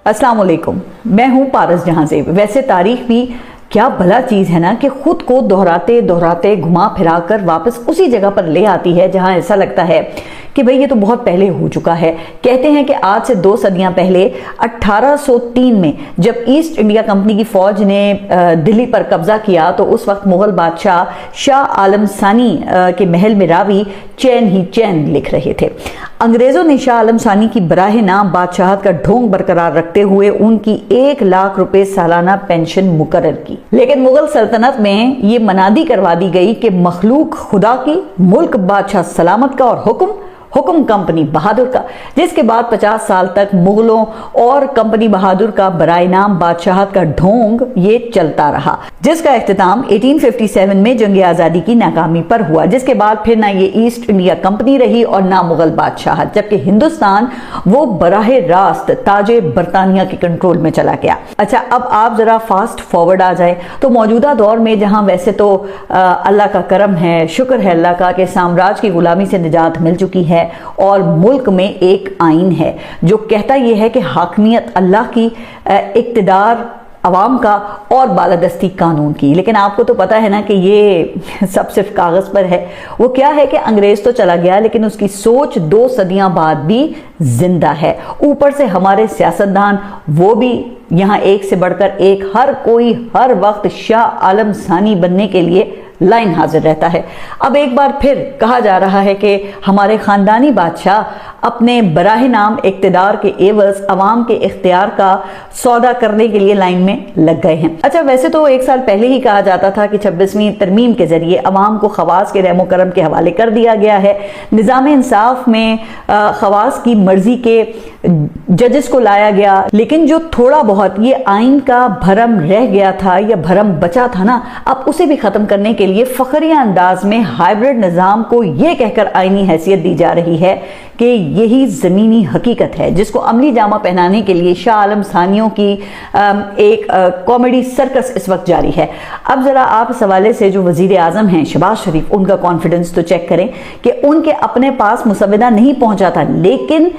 अस्सलाम वालेकुम, मैं हूँ पारस जहां से। वैसे तारीख भी क्या भला चीज़ है ना कि खुद को दोहराते दोहराते घुमा फिरा कर वापस उसी जगह पर ले आती है जहां ऐसा लगता है कि भाई ये तो बहुत पहले हो चुका है। कहते हैं कि आज से 2 सदियां पहले 1803 में जब ईस्ट इंडिया कंपनी की फौज ने दिल्ली पर कब्जा किया तो उस वक्त मुगल बादशाह शाह आलम सानी के महल में रावी चैन ही चैन लिख रहे थे। अंग्रेजों ने शाह आलम सानी की बराहे नाम बादशाहत का ढोंग बरकरार रखते हुए उनकी 1 लाख रुपए सालाना पेंशन मुकर्रर की, लेकिन मुगल सल्तनत में ये मनादी करवा दी गई कि मखलूक खुदा की, मुल्क बादशाह सलामत का और हुक्म कंपनी बहादुर का। जिसके बाद 50 साल तक मुगलों और कंपनी बहादुर का बराए नाम बादशाहत का ढोंग ये चलता रहा, जिसका इख्तिताम 1857 में जंग आजादी की नाकामी पर हुआ। जिसके बाद फिर ना ये ईस्ट इंडिया कंपनी रही और ना मुगल बादशाहत, जबकि हिंदुस्तान वो बराहे रास्त ताजे बरतानिया के कंट्रोल में चला गया। अच्छा, अब आप जरा फास्ट फॉरवर्ड आ जाए तो मौजूदा दौर में जहां वैसे तो अल्लाह का करम है, शुक्र है अल्लाह का कि साम्राज्य की गुलामी से निजात मिल चुकी है और मुल्क में एक आइन है जो कहता यह है कि हाकमियत अल्लाह की, इक्तिदार अवाम का और बालादस्ती कानून की। लेकिन आपको तो पता है ना कि ये सब सिर्फ कागज पर है। वो क्या है कि अंग्रेज तो चला गया लेकिन उसकी सोच 2 सदियां बाद भी जिंदा है। ऊपर से हमारे सियासतदान वो भी यहां एक से बढ़कर एक, हर कोई हर वक्त शाह आलम सानी बनने के लिए लाइन हाजिर रहता है। अब एक बार फिर कहा जा रहा है कि हमारे खानदानी बादशाह अपने बराहे नाम इक्तिदार के एवज अवाम के इख्तियार का सौदा करने के लिए लाइन में लग गए हैं। अच्छा, वैसे तो 1 साल पहले ही कहा जाता था कि 26वीं तरमीम के जरिए अवाम को खवास के रहमो करम के हवाले कर दिया गया है। निज़ाम इंसाफ में खवास की मर्जी के जजेस को लाया गया, लेकिन जो थोड़ा बहुत ये आइन का भरम रह गया था या भरम बचा था ना, अब उसे भी खत्म करने के लिए फखरिया अंदाज में हाइब्रिड निज़ाम को यह कहकर आइनी हैसियत दी जा रही है कि यही ज़मीनी हकीकत है, जिसको अमली जामा पहनाने के लिए शाह आलम सानियों की एक कॉमेडी सर्कस इस वक्त जारी है। अब ज़रा आप इस हवाले से जो वज़ीर आज़म हैं शहबाज शरीफ, उनका कॉन्फिडेंस तो चेक करें कि उनके अपने पास मुसविदा नहीं पहुंचा था, लेकिन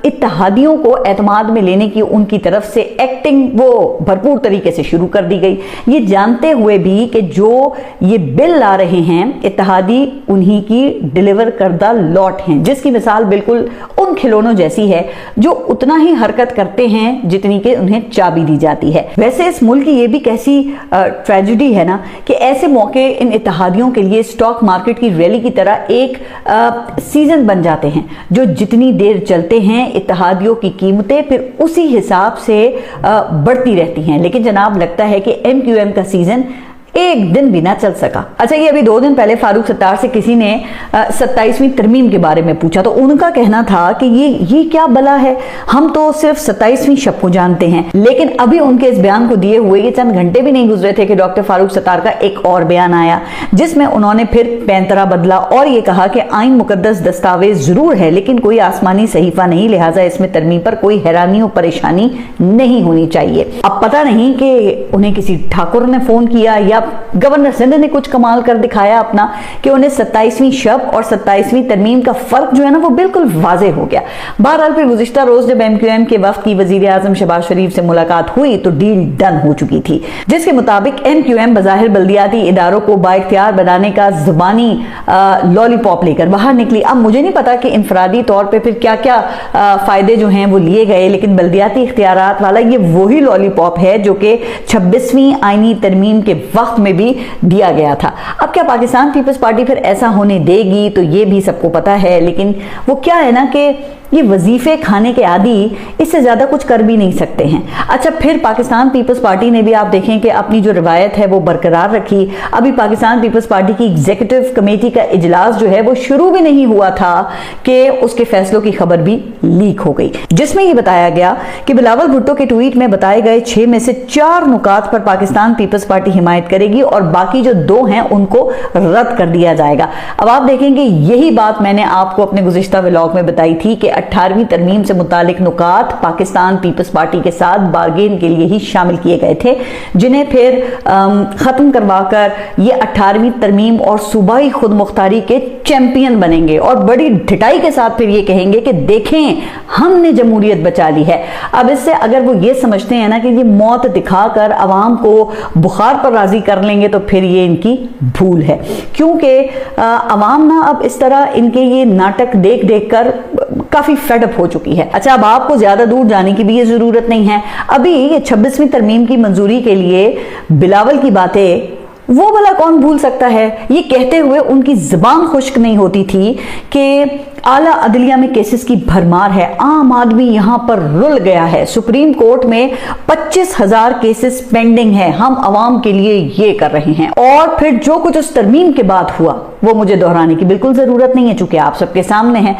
इत्तेहादियों को एतमाद में लेने की उनकी तरफ से एक्टिंग वो भरपूर तरीके से शुरू कर दी गई, ये जानते हुए भी कि जो ये बिल ला रहे हैं इत्तेहादी उन्हीं की डिलीवर करदा लॉट हैं, जिसकी मिसाल बिल्कुल उन खिलौनों जैसी है जो उतना ही हरकत करते हैं जितनी के उन्हें चाबी दी जाती है। वैसे इस मुल्क की ये भी कैसी ट्रेजेडी है ना कि ऐसे मौके इन इत्तेहादियों के लिए स्टॉक मार्केट की रैली की तरह एक सीजन बन जाते हैं, जो जितनी देर चलते हैं इत्तेहादियों की कीमतें फिर उसी हिसाब से बढ़ती रहती हैं। लेकिन जनाब लगता है कि MQM का सीजन एक दिन भी ना चल सका। अच्छा, ये अभी 2 दिन पहले फारूक सत्तार से किसी ने 27वीं तरमीम के बारे में पूछा तो उनका कहना था कि ये क्या बला है, हम तो सिर्फ 27वीं शब को जानते हैं। लेकिन अभी उनके इस बयान को दिए हुए ये चंद घंटे भी नहीं गुजरे थे कि डॉक्टर फारूक सत्तार का एक और बयान आया, जिसमें उन्होंने फिर पैंतरा बदला और ये कहा कि आइन मुकद्दस दस्तावेज जरूर है लेकिन कोई आसमानी सहीफा नहीं, लिहाजा इसमें तरमीम पर कोई हैरानी और परेशानी नहीं होनी चाहिए। अब पता नहीं कि उन्हें किसी ठाकुर ने फोन किया या गवर्नर सिंध ने कुछ कमाल कर दिखाया अपना कि उन्हें 27वीं शब और 27वीं तरमीम का फर्क जो है ना वो बिल्कुल वाजे हो गया। बहरहाल फिर गुज़िश्ता रोज जब MQM के वफ्द की वजीर आजम शहबाज शरीफ से मुलाकात हुई तो डील डन हो चुकी थी, जिसके मुताबिक MQM बज़ाहिर बल्दियाती इदारों को बाइख्तियार बनाने का जुबानी लॉलीपॉप लेकर बाहर निकली। अब मुझे नहीं पता कि इंफरादी तौर पर फिर क्या क्या फायदे जो हैं वो लिए गए, लेकिन बल्दियाती इख्तियारात वाला ये वही लॉलीपॉप है जो कि 26वीं आईनी तरमीम के वक्त में भी दिया गया था। अब क्या पाकिस्तान पीपल्स पार्टी फिर ऐसा होने देगी, तो ये भी सबको पता है, लेकिन वो क्या है ना कि ये वजीफे खाने के आदि इससे ज्यादा कुछ कर भी नहीं सकते हैं। अच्छा, फिर पाकिस्तान पीपल्स पार्टी ने भी आप देखें कि अपनी जो रिवायत है वो बरकरार रखी। अभी पाकिस्तान पीपल्स पार्टी की एग्जीक्यूटिव कमेटी का इजलास जो है वो शुरू भी नहीं हुआ था कि उसके फैसलों की खबर भी लीक हो गई, जिसमें ये बताया गया कि बिलावल भुट्टो के ट्वीट में बताए गए 6 में से 4 नुकात पर पाकिस्तान पीपल्स पार्टी हिमायत करेगी और बाकी जो 2 हैं उनको रद्द कर दिया जाएगा। अब आप देखेंगे यही बात मैंने आपको अपने गुज़िश्ता व्लॉग में बताई थी कि 18वीं तरमीम से मुतालिक नुकात पाकिस्तान पीपल्स पार्टी के साथ बारगेन के लिए ही शामिल किए गए थे, जिन्हें फिर खत्म करवाकर ये 18वीं तरमीम और सूबाई खुद मुख्तारी के चैंपियन बनेंगे और बड़ी ढिठाई के साथ फिर ये कहेंगे कि देखें हमने जमहूरियत बचा ली है। अब इससे अगर वो ये समझते हैं ना कि ये मौत दिखाकर अवाम को बुखार पर राजी कर लेंगे, तो फिर ये इनकी भूल है, क्योंकि अवाम ना अब इस तरह इनके ये नाटक देख देख कर काफी फेडअप हो चुकी है। अच्छा, अब आपको ज्यादा दूर जाने की भी ये जरूरत नहीं है। अभी ये 26वीं तरमीम की मंजूरी के लिए बिलावल की बातें वो भला कौन भूल सकता है। ये कहते हुए उनकी जुबान खुश्क नहीं होती थी कि आला अदलिया में केसेस की भरमार है, आम आदमी यहां पर रुल गया है, सुप्रीम कोर्ट में 25,000 केसेस पेंडिंग है, हम अवाम के लिए ये कर रहे हैं। और फिर जो कुछ उस तरमीम के बाद हुआ वो मुझे दोहराने की बिल्कुल जरूरत नहीं है, चूंकि आप सबके सामने है।